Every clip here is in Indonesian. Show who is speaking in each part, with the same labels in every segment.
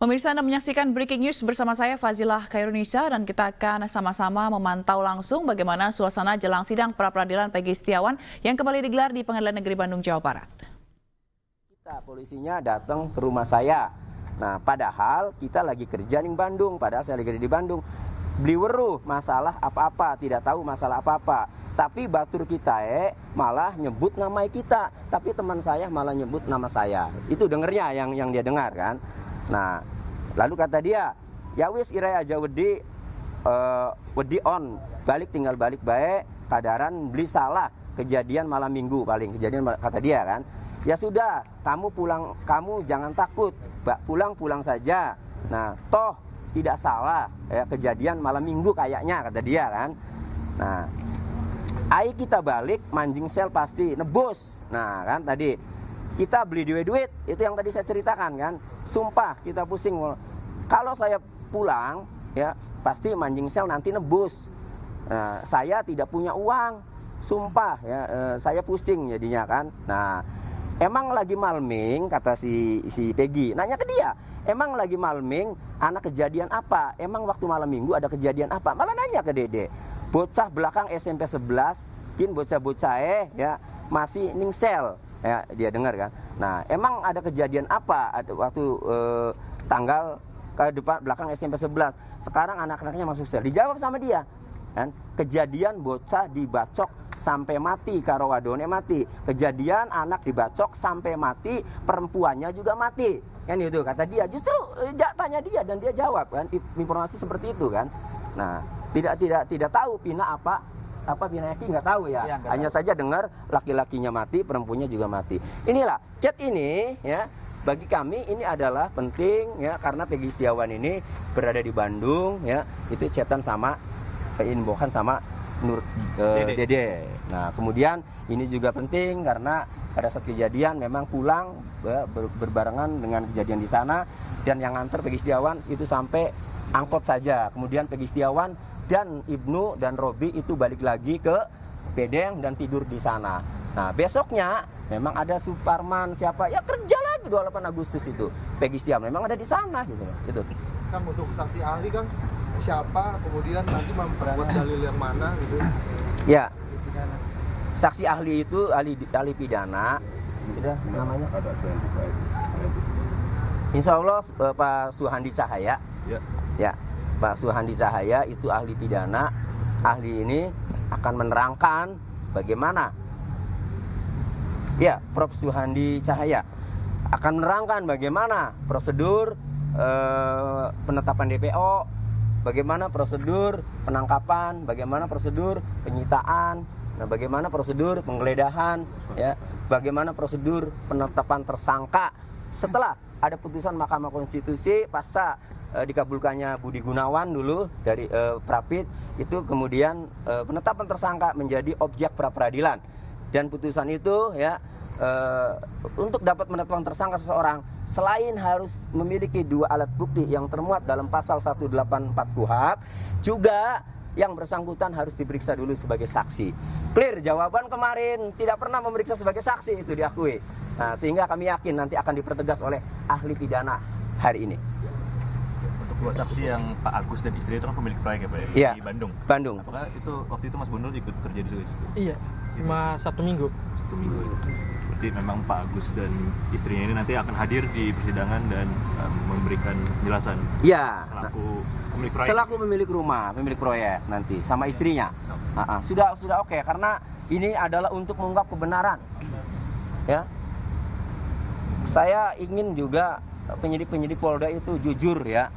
Speaker 1: Pemirsa, Anda menyaksikan Breaking News bersama saya Fazilah Khairunisa dan kita akan sama-sama memantau langsung bagaimana suasana jelang sidang pra-peradilan Peggy Setiawan yang kembali digelar di Pengadilan Negeri Bandung, Jawa Barat.
Speaker 2: Polisinya datang ke rumah saya. Nah, padahal kita lagi kerja di Bandung, padahal saya lagi di Bandung. Beli weruh masalah apa-apa, tidak tahu masalah apa-apa. Tapi batur kita malah nyebut nama kita, tapi teman saya malah nyebut nama saya. Itu dengernya yang dia dengar kan. Nah, lalu kata dia, ya wis irai aja wedi on, balik tinggal balik baik, kadaran beli salah, kejadian malam minggu paling kejadian kata dia kan. Ya sudah, kamu pulang, kamu jangan takut, pulang saja. Nah, toh tidak salah ya, kejadian malam minggu kayaknya kata dia kan. Nah, ai kita balik manjing sel pasti nebus. Nah kan tadi kita beli duit, itu yang tadi saya ceritakan kan. Sumpah kita pusing. Kalau saya pulang ya pasti manjing sel nanti nebus. Saya tidak punya uang. Sumpah ya saya pusing jadinya kan. Nah, emang lagi malming kata si Peggy. Nanya ke dia, emang lagi malming anak kejadian apa? Emang waktu malam minggu ada kejadian apa? Malah nanya ke Dede. Bocah belakang SMP 11, kin bocah-bocah ya masih ningsel. Ya, dia dengar kan. Nah, emang ada kejadian apa waktu tanggal ke depan belakang SMP 11. Sekarang anak-anaknya masuk sel. Dijawab sama dia. Kan? Kejadian bocah dibacok sampai mati, karo wadone mati. Kejadian anak dibacok sampai mati, perempuannya juga mati. Kan itu kata dia. Justru tanya dia dan dia jawab kan. Informasi seperti itu kan. Nah, tidak tahu Pina apa Pina Eki nggak tahu ya, hanya saja dengar laki-lakinya mati, perempuannya juga mati. Inilah chat ini ya, bagi kami ini adalah penting ya, karena Peggy Setiawan ini berada di Bandung ya, itu chatan sama inboxan sama Nur Dede. Nah, kemudian ini juga penting karena pada saat kejadian memang pulang ya, berbarengan dengan kejadian di sana, dan yang nganter Peggy Setiawan itu sampai angkot saja. Kemudian Peggy Setiawan dan Ibnu dan Robi itu balik lagi ke Bedeng dan tidur di sana. Nah, besoknya memang ada Suparman siapa ya kerja lagi 28 Agustus itu. Peggy Setiawan memang ada di sana gitu. Itu.
Speaker 3: Kang, untuk saksi ahli Kang siapa, kemudian nanti memperkuat dalil yang mana gitu.
Speaker 2: Ya. Saksi ahli itu ahli pidana. Sudah namanya? Insya Allah Pak Suhandi Cahaya. Ya. Pak Suhandi Cahaya itu ahli pidana. Ahli ini akan menerangkan bagaimana ya, Prof. Suhandi Cahaya akan menerangkan bagaimana prosedur penetapan DPO, bagaimana prosedur penangkapan, bagaimana prosedur penyitaan, nah bagaimana prosedur penggeledahan ya, bagaimana prosedur penetapan tersangka setelah ada putusan Mahkamah Konstitusi pasca dikabulkannya Budi Gunawan dulu dari Prapit, itu kemudian penetapan tersangka menjadi objek pra-peradilan, dan putusan itu ya untuk dapat menetapkan tersangka seseorang selain harus memiliki 2 alat bukti yang termuat dalam pasal 184 KUHP, juga yang bersangkutan harus diperiksa dulu sebagai saksi. Clear jawaban kemarin, tidak pernah memeriksa sebagai saksi, itu diakui. Nah, sehingga kami yakin nanti akan dipertegas oleh ahli pidana hari ini.
Speaker 4: Untuk 2 saksi yang Pak Agus dan istri itu kan pemilik proyek ya Pak
Speaker 2: ya,
Speaker 4: di Bandung. Apakah itu waktu itu Mas Bondol ikut terjadi di situ?
Speaker 5: Iya, cuma 1 minggu.
Speaker 4: 1 minggu. Berarti memang Pak Agus dan istrinya ini nanti akan hadir di persidangan dan memberikan penjelasan.
Speaker 2: Iya.
Speaker 4: Selaku
Speaker 2: pemilik rumah, pemilik proyek nanti sama istrinya. Sudah oke, karena ini adalah untuk mengungkap kebenaran. Ya. Saya ingin juga penyidik Polda itu jujur ya.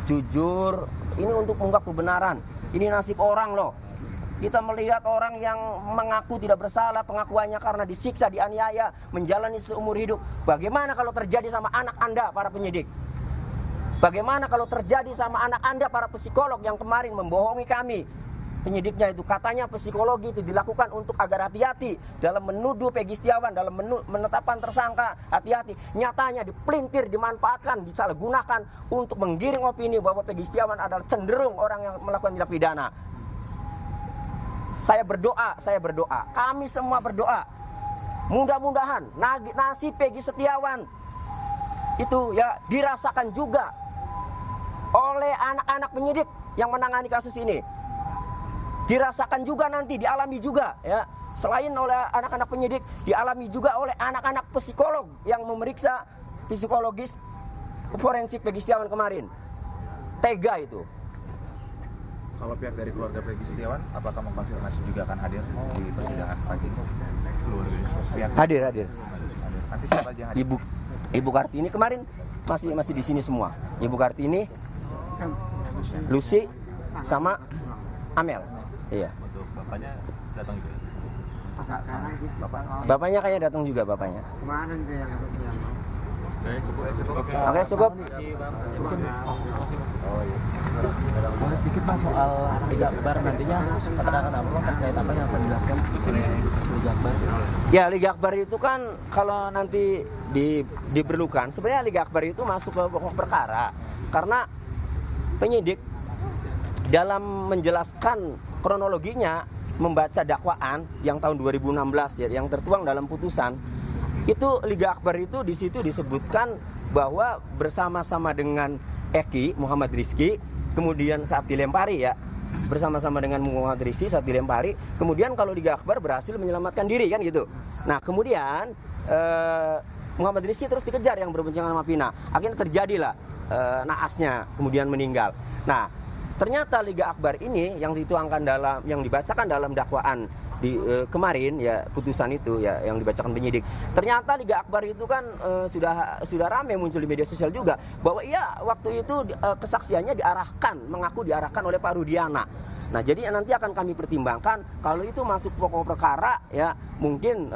Speaker 2: Jujur, ini untuk mengungkap kebenaran. Ini nasib orang loh. Kita melihat orang yang mengaku tidak bersalah, pengakuannya karena disiksa, dianiaya, menjalani seumur hidup. Bagaimana kalau terjadi sama anak Anda para penyidik? Bagaimana kalau terjadi sama anak Anda para psikolog yang kemarin membohongi kami? Penyidiknya itu katanya psikologi itu dilakukan untuk agar hati-hati dalam menuduh Peggy Setiawan, dalam menetapkan tersangka, hati-hati. Nyatanya dipelintir, dimanfaatkan, disalahgunakan untuk menggiring opini bahwa Peggy Setiawan adalah cenderung orang yang melakukan tindak pidana. Saya berdoa, kami semua berdoa. Mudah-mudahan nasib Peggy Setiawan itu ya dirasakan juga oleh anak-anak penyidik yang menangani kasus ini. Dirasakan juga nanti, dialami juga ya. Selain oleh anak-anak penyidik, dialami juga oleh anak-anak psikolog yang memeriksa psikologis forensik Peggy Setiawan kemarin. Tega itu.
Speaker 6: Kalau pihak dari keluarga Peggy Setiawan, apakah mengkonfirmasi juga akan hadir di persidangan pagi ini? Pihak
Speaker 2: Hadir.
Speaker 6: nanti siapa aja yang hadir?
Speaker 2: Ibu Kartini kemarin masih di sini semua. Ibu Kartini, Lucy, sama Amel. Iya.
Speaker 4: Untuk bapaknya datang juga.
Speaker 2: Bapaknya kayaknya datang juga bapaknya. Oke, cukup.
Speaker 5: Boleh sedikit Bang soal Liga Akbar nantinya keterangan apa terkait apa yang akan dijelaskan oleh Liga Akbar?
Speaker 2: Ya, Liga Akbar itu kan kalau nanti diperlukan, sebenarnya Liga Akbar itu masuk ke pokok perkara karena penyidik dalam menjelaskan kronologinya membaca dakwaan yang tahun 2016 ya, yang tertuang dalam putusan itu Liga Akbar itu di situ disebutkan bahwa bersama-sama dengan Eki Muhammad Rizky, kemudian saat dilempari ya, bersama-sama dengan Muhammad Rizky saat dilempari, kemudian kalau Liga Akbar berhasil menyelamatkan diri kan gitu. Nah kemudian Muhammad Rizky terus dikejar yang berboncengan sama Pina, akhirnya terjadilah naasnya, kemudian meninggal. Nah ternyata Liga Akbar ini yang dituangkan dalam, yang dibacakan dalam dakwaan di kemarin ya, putusan itu ya yang dibacakan penyidik. Ternyata Liga Akbar itu kan sudah ramai muncul di media sosial juga bahwa iya waktu itu kesaksiannya mengaku diarahkan oleh Pak Rudiana. Nah jadi nanti akan kami pertimbangkan kalau itu masuk pokok perkara ya mungkin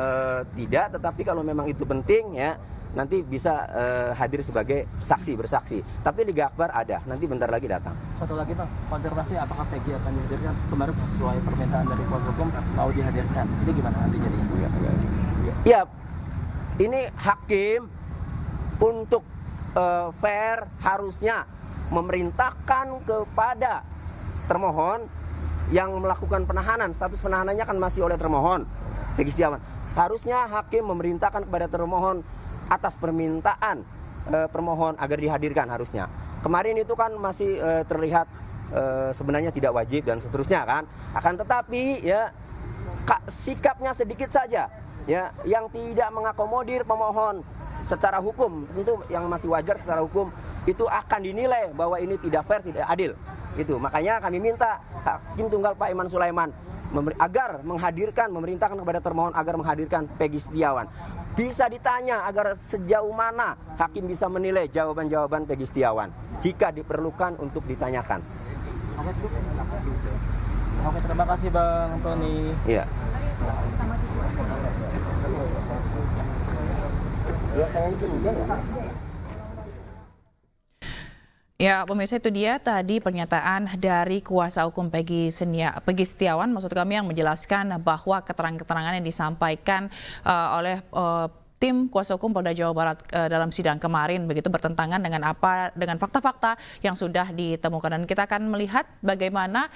Speaker 2: tidak, tetapi kalau memang itu penting ya nanti bisa hadir sebagai saksi bersaksi. Tapi Liga Akbar ada, nanti bentar lagi datang.
Speaker 5: Satu lagi Bang, konfirmasi apakah Peggy akan dihadirkan? Kemarin sesuai permintaan dari kuasa hukum mau dihadirkan. Ini gimana nanti jadinya?
Speaker 2: Ya, ini hakim untuk fair harusnya memerintahkan kepada termohon yang melakukan penahanan, status penahanannya kan masih oleh termohon Peggy Setiawan. Harusnya hakim memerintahkan kepada termohon atas permintaan permohon agar dihadirkan harusnya. Kemarin itu kan masih terlihat sebenarnya tidak wajib dan seterusnya kan. Akan tetapi ya sikapnya sedikit saja ya yang tidak mengakomodir pemohon secara hukum, tentu yang masih wajar secara hukum itu akan dinilai bahwa ini tidak fair, tidak adil. Itu makanya kami minta Hakim Tunggal Pak Iman Sulaiman agar memerintahkan kepada termohon agar menghadirkan Peggy Setiawan. Bisa ditanya agar sejauh mana hakim bisa menilai jawaban-jawaban Peggy Setiawan jika diperlukan untuk ditanyakan.
Speaker 5: Oke, terima kasih Bang Tony.
Speaker 2: Iya.
Speaker 1: Ya, pemirsa, itu dia tadi pernyataan dari kuasa hukum Peggy Setiawan, maksud kami, yang menjelaskan bahwa keterangan-keterangan yang disampaikan oleh tim kuasa hukum Polda Jawa Barat dalam sidang kemarin begitu bertentangan dengan fakta-fakta yang sudah ditemukan. Dan kita akan melihat bagaimana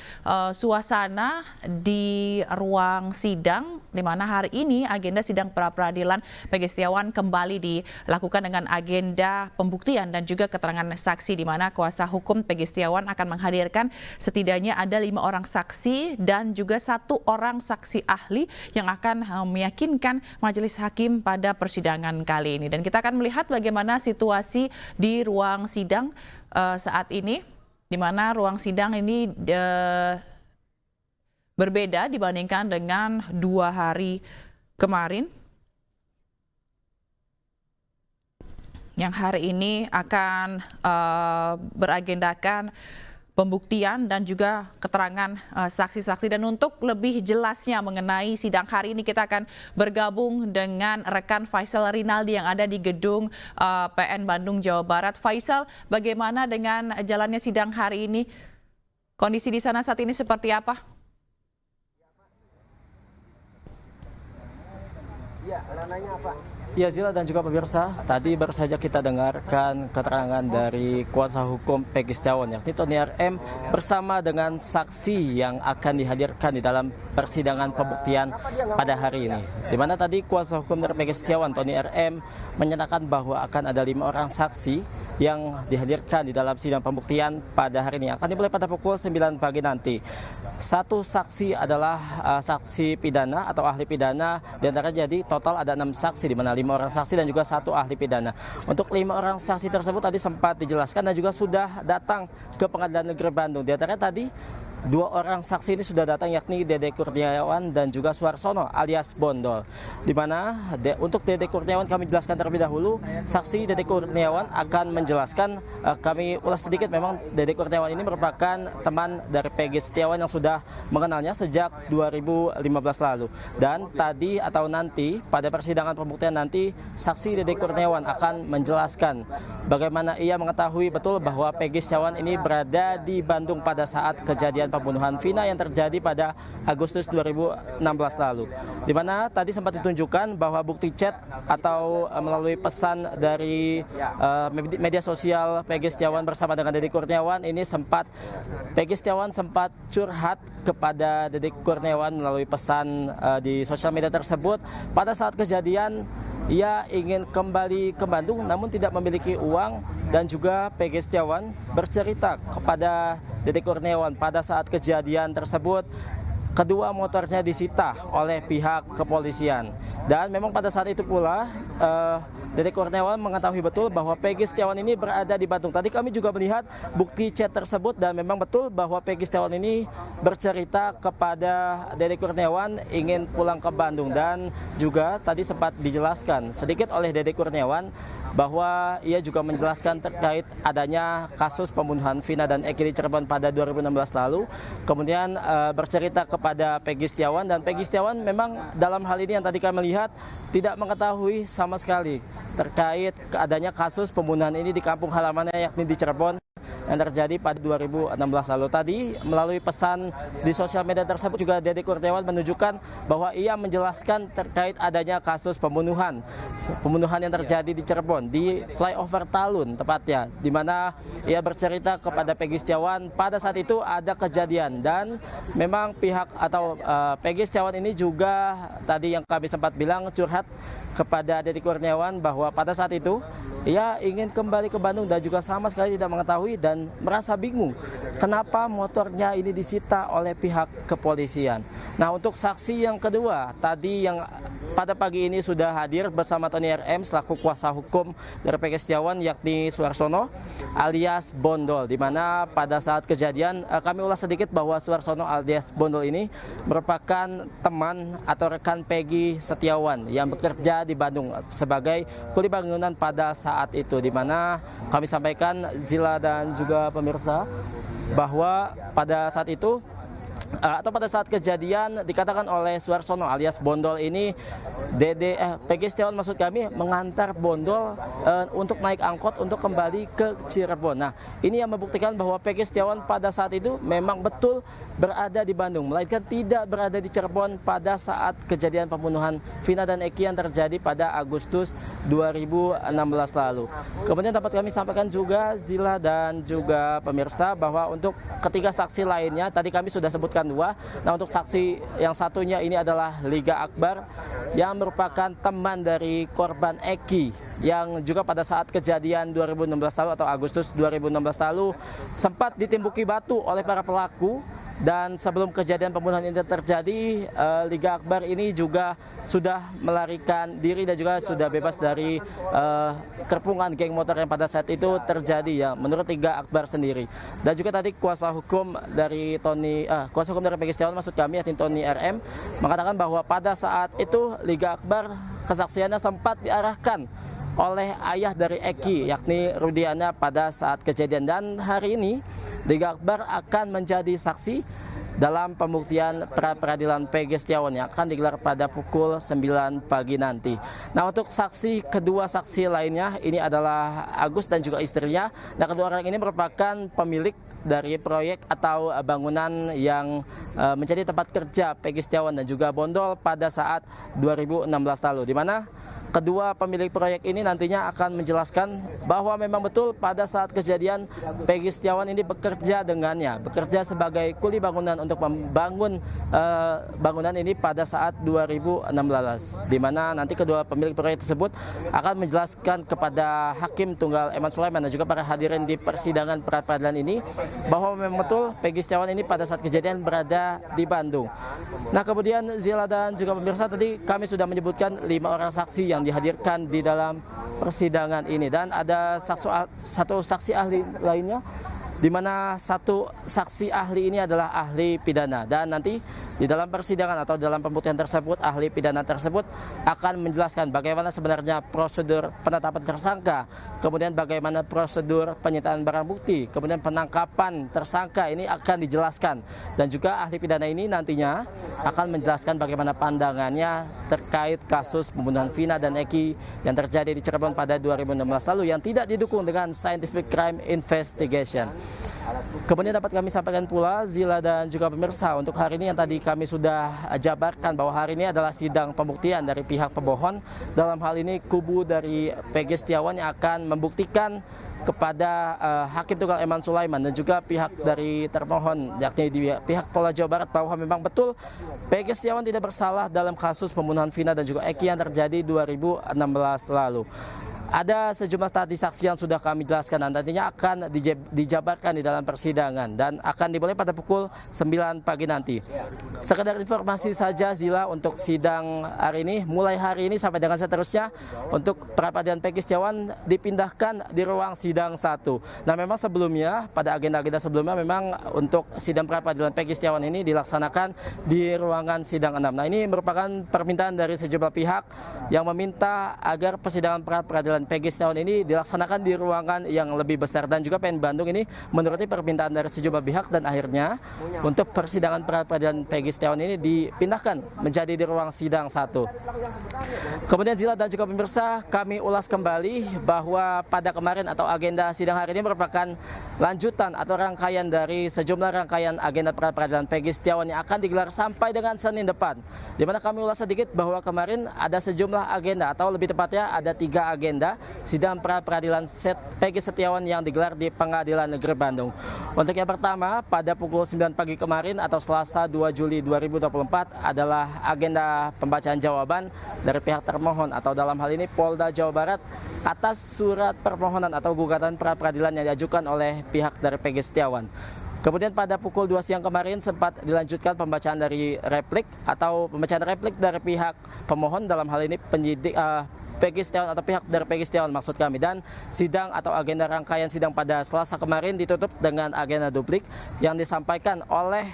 Speaker 1: suasana di ruang sidang, di mana hari ini agenda sidang pra-peradilan Peggy Setiawan kembali dilakukan dengan agenda pembuktian dan juga keterangan saksi, di mana kuasa hukum Peggy Setiawan akan menghadirkan setidaknya ada 5 orang saksi dan juga 1 orang saksi ahli yang akan meyakinkan majelis hakim pada persidangan kali ini. Dan kita akan melihat bagaimana situasi di ruang sidang saat ini, di mana ruang sidang ini berbeda dibandingkan dengan 2 hari kemarin. Yang hari ini akan beragendakan pembuktian dan juga keterangan saksi-saksi. Dan untuk lebih jelasnya mengenai sidang hari ini, kita akan bergabung dengan rekan Faisal Rinaldi yang ada di gedung PN Bandung, Jawa Barat. Faisal, bagaimana dengan jalannya sidang hari ini? Kondisi di sana saat ini seperti apa?
Speaker 2: Ya, ranahnya apa?
Speaker 5: Ya Zila dan juga pemirsa, tadi baru saja kita dengarkan keterangan dari kuasa hukum Peggy Setiawan yakni Tony RM bersama dengan saksi yang akan dihadirkan di dalam persidangan pembuktian pada hari ini. Di mana tadi kuasa hukum dari Peggy Setiawan Tony RM menyatakan bahwa akan ada 5 orang saksi yang dihadirkan di dalam sidang pembuktian pada hari ini. Akan dimulai pada pukul 9 pagi nanti. Satu saksi adalah saksi pidana atau ahli pidana, di antara jadi total ada 6 saksi, di mana 5 orang saksi dan juga 1 ahli pidana. Untuk 5 orang saksi tersebut tadi sempat dijelaskan dan juga sudah datang ke Pengadilan Negeri Bandung. Di antara tadi 2 orang saksi ini sudah datang yakni Dede Kurniawan dan juga Suarsono alias Bondol. Di mana untuk Dede Kurniawan kami jelaskan terlebih dahulu. Saksi Dede Kurniawan akan menjelaskan, kami ulas sedikit, memang Dede Kurniawan ini merupakan teman dari Peggy Setiawan yang sudah mengenalnya sejak 2015 lalu. Dan tadi atau nanti pada persidangan pembuktian nanti saksi Dede Kurniawan akan menjelaskan bagaimana ia mengetahui betul bahwa Peggy Setiawan ini berada di Bandung pada saat kejadian pembunuhan Vina yang terjadi pada Agustus 2016 lalu. Di mana tadi sempat ditunjukkan bahwa bukti chat atau melalui pesan dari media sosial Peggy Setiawan bersama dengan Dede Kurniawan ini Peggy Setiawan sempat curhat kepada Dede Kurniawan melalui pesan di sosial media tersebut. Pada saat kejadian ia ingin kembali ke Bandung namun tidak memiliki uang, dan juga Peggy Setiawan bercerita kepada Dede Kurniawan pada saat kejadian tersebut kedua motornya disita oleh pihak kepolisian. Dan memang pada saat itu pula Dede Kurniawan mengetahui betul bahwa Peggy Setiawan ini berada di Bandung. Tadi kami juga melihat bukti chat tersebut dan memang betul bahwa Peggy Setiawan ini bercerita kepada Dede Kurniawan ingin pulang ke Bandung. Dan juga tadi sempat dijelaskan sedikit oleh Dede Kurniawan bahwa ia juga menjelaskan terkait adanya kasus pembunuhan Vina dan Eki di Cirebon pada 2016 lalu. Kemudian bercerita kepada Peggy Setiawan, dan Peggy Setiawan memang dalam hal ini yang tadi kami lihat tidak mengetahui sama sekali terkait adanya kasus pembunuhan ini di kampung halamannya yakni di Cirebon yang terjadi pada 2016 lalu. Tadi melalui pesan di sosial media tersebut juga Dede Kurniawan menunjukkan bahwa ia menjelaskan terkait adanya kasus pembunuhan yang terjadi di Cirebon di flyover Talun tepatnya, di mana ia bercerita kepada Peggy Setiawan pada saat itu ada kejadian. Dan memang pihak atau Peggy Setiawan ini juga tadi yang kami sempat bilang curhat kepada Dede Kurniawan bahwa pada saat itu ia ingin kembali ke Bandung dan juga sama sekali tidak mengetahui dan merasa bingung kenapa motornya ini disita oleh pihak kepolisian. Nah, untuk saksi yang kedua tadi yang pada pagi ini sudah hadir bersama Tony RM selaku kuasa hukum dari Peggy Setiawan yakni Suarsono alias Bondol, di mana pada saat kejadian kami ulas sedikit bahwa Suarsono alias Bondol ini merupakan teman atau rekan Peggy Setiawan yang bekerja di Bandung sebagai kuli bangunan pada saat itu, di mana kami sampaikan Zila dan juga pemirsa bahwa pada saat itu atau pada saat kejadian dikatakan oleh Suarsono alias Bondol ini Peggy Setiawan maksud kami mengantar Bondol untuk naik angkot untuk kembali ke Cirebon. Nah, ini yang membuktikan bahwa Peggy Setiawan pada saat itu memang betul berada di Bandung, melainkan tidak berada di Cirebon pada saat kejadian pembunuhan Vina dan Eki yang terjadi pada Agustus 2016 lalu. Kemudian dapat kami sampaikan juga Zila dan juga pemirsa bahwa untuk ketiga saksi lainnya tadi kami sudah sebutkan 2. Nah, untuk saksi yang satunya ini adalah Liga Akbar yang merupakan teman dari korban Eki yang juga pada saat kejadian 2016 lalu atau Agustus 2016 lalu sempat ditimbuki batu oleh para pelaku. Dan sebelum kejadian pembunuhan ini terjadi, Liga Akbar ini juga sudah melarikan diri dan juga sudah bebas dari kepungan geng motor yang pada saat itu terjadi ya, menurut Liga Akbar sendiri. Dan juga tadi kuasa hukum dari Peggy Setiawan maksud kami yakni Tony RM mengatakan bahwa pada saat itu Liga Akbar kesaksiannya sempat diarahkan oleh ayah dari Eki yakni Rudiana pada saat kejadian. Dan hari ini Liga Akbar akan menjadi saksi dalam pembuktian pra-peradilan Peggy Setiawan yang akan digelar pada pukul 9 pagi nanti. Nah, untuk kedua saksi lainnya ini adalah Agus dan juga istrinya. Nah, kedua orang ini merupakan pemilik dari proyek atau bangunan yang menjadi tempat kerja Peggy Setiawan dan juga Bondol pada saat 2016 lalu, di mana kedua pemilik proyek ini nantinya akan menjelaskan bahwa memang betul pada saat kejadian Peggy Setiawan ini bekerja dengannya, bekerja sebagai kuli bangunan untuk membangun bangunan ini pada saat 2016, di mana nanti kedua pemilik proyek tersebut akan menjelaskan kepada Hakim Tunggal Eman Sulaiman dan juga para hadirin di persidangan pra-peradilan ini bahwa memang betul Peggy Setiawan ini pada saat kejadian berada di Bandung. Nah, kemudian Zila dan juga pemirsa, tadi kami sudah menyebutkan 5 orang saksi yang dihadirkan di dalam persidangan ini, dan ada satu saksi ahli lainnya, di mana satu saksi ahli ini adalah ahli pidana, dan nanti di dalam persidangan atau dalam pembuktian tersebut ahli pidana tersebut akan menjelaskan bagaimana sebenarnya prosedur penetapan tersangka, kemudian bagaimana prosedur penyitaan barang bukti, kemudian penangkapan tersangka ini akan dijelaskan, dan juga ahli pidana ini nantinya akan menjelaskan bagaimana pandangannya terkait kasus pembunuhan Vina dan Eki yang terjadi di Cirebon pada 2016 lalu yang tidak didukung dengan scientific crime investigation. Kemudian dapat kami sampaikan pula, Zila dan juga pemirsa, untuk hari ini yang tadi kami sudah jabarkan bahwa hari ini adalah sidang pembuktian dari pihak pemohon. Dalam hal ini kubu dari Peggy Setiawan yang akan membuktikan kepada Hakim Tunggal Eman Sulaiman dan juga pihak dari termohon, yakni di pihak Polda Jawa Barat, bahwa memang betul Peggy Setiawan tidak bersalah dalam kasus pembunuhan Vina dan juga Eki yang terjadi 2016 lalu. Ada sejumlah tadi saksi yang sudah kami jelaskan dan nantinya akan dijabarkan di dalam persidangan dan akan dimulai pada pukul 9 pagi nanti. Sekedar informasi saja Zila untuk sidang hari ini, mulai hari ini sampai dengan seterusnya untuk pra-peradilan Peggy Setiawan dipindahkan di ruang sidang 1. Nah, memang sebelumnya pada agenda-agenda sebelumnya memang untuk sidang pra-peradilan Peggy Setiawan ini dilaksanakan di ruangan sidang 6. Nah, ini merupakan permintaan dari sejumlah pihak yang meminta agar persidangan pra-peradilan Peggy Setiawan ini dilaksanakan di ruangan yang lebih besar, dan juga PN Bandung ini menuruti permintaan dari sejumlah pihak, dan akhirnya untuk persidangan pra-peradilan Peggy Setiawan ini dipindahkan menjadi di ruang sidang 1. Kemudian Zila dan juga pemirsa, kami ulas kembali bahwa pada kemarin atau agenda sidang hari ini merupakan lanjutan atau rangkaian dari sejumlah rangkaian agenda pra-peradilan Peggy Setiawan yang akan digelar sampai dengan Senin depan, di mana kami ulas sedikit bahwa kemarin ada sejumlah agenda, atau lebih tepatnya ada 3 agenda sidang pra-peradilan Peggy Setiawan yang digelar di Pengadilan Negeri Bandung. Untuk yang pertama, pada pukul 9 pagi kemarin atau Selasa 2 Juli 2024 adalah agenda pembacaan jawaban dari pihak termohon, atau dalam hal ini Polda Jawa Barat, atas surat permohonan atau gugatan pra-peradilan yang diajukan oleh pihak dari Peggy Setiawan. Kemudian pada pukul 2 siang kemarin sempat dilanjutkan pembacaan dari replik atau pembacaan replik dari pihak pemohon, dalam hal ini penyidik Peggy Setiawan atau pihak dari Peggy Setiawan maksud kami, dan sidang atau agenda rangkaian sidang pada Selasa kemarin ditutup dengan agenda duplik yang disampaikan oleh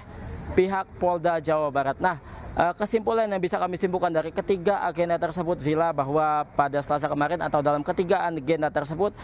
Speaker 5: pihak Polda Jawa Barat. Nah, kesimpulan yang bisa kami simpulkan dari ketiga agenda tersebut Zila, bahwa pada Selasa kemarin atau dalam ketiga agenda tersebut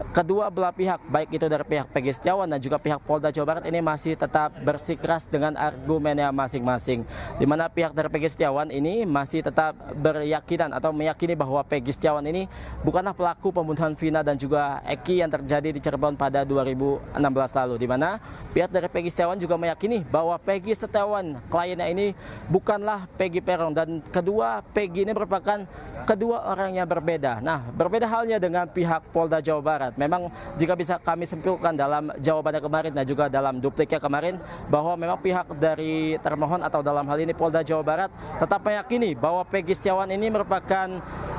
Speaker 5: kedua belah pihak, baik itu dari pihak Peggy Setiawan dan juga pihak Polda Jawa Barat ini masih tetap bersikeras dengan argumennya masing-masing, di mana pihak dari Peggy Setiawan ini masih tetap beryakinan atau meyakini bahwa Peggy Setiawan ini bukanlah pelaku pembunuhan Vina dan juga Eki yang terjadi di Cirebon pada 2016 lalu, di mana pihak dari Peggy Setiawan juga meyakini bahwa Peggy Setiawan kliennya ini bukanlah Peggy Peron, dan kedua Peggy ini merupakan kedua orang yang berbeda. Nah, berbeda halnya dengan pihak Polda Jawa Barat. Memang jika bisa kami simpulkan dalam jawabannya kemarin dan juga dalam dupliknya kemarin, bahwa memang pihak dari termohon atau dalam hal ini Polda Jawa Barat tetap meyakini bahwa Peggy Setiawan ini merupakan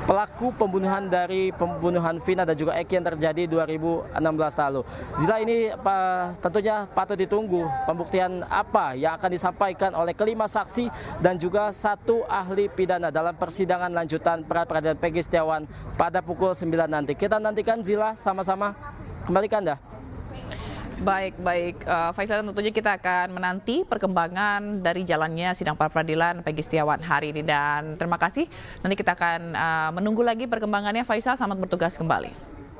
Speaker 5: pelaku pembunuhan dari pembunuhan Vina dan juga Eki yang terjadi 2016 lalu. Zila, ini tentunya patut ditunggu pembuktian apa yang akan disampaikan oleh kelima saksi dan juga satu ahli pidana dalam persidangan lanjutan pra-peradilan Peggy Setiawan pada pukul 9 nanti. Kita nantikan Zila sama-sama, kembali ke Anda.
Speaker 1: Baik, Faisal, tentunya kita akan menanti perkembangan dari jalannya sidang pra-peradilan Peggy Setiawan hari ini, dan terima kasih. Nanti kita akan menunggu lagi perkembangannya. Faisal, selamat bertugas kembali.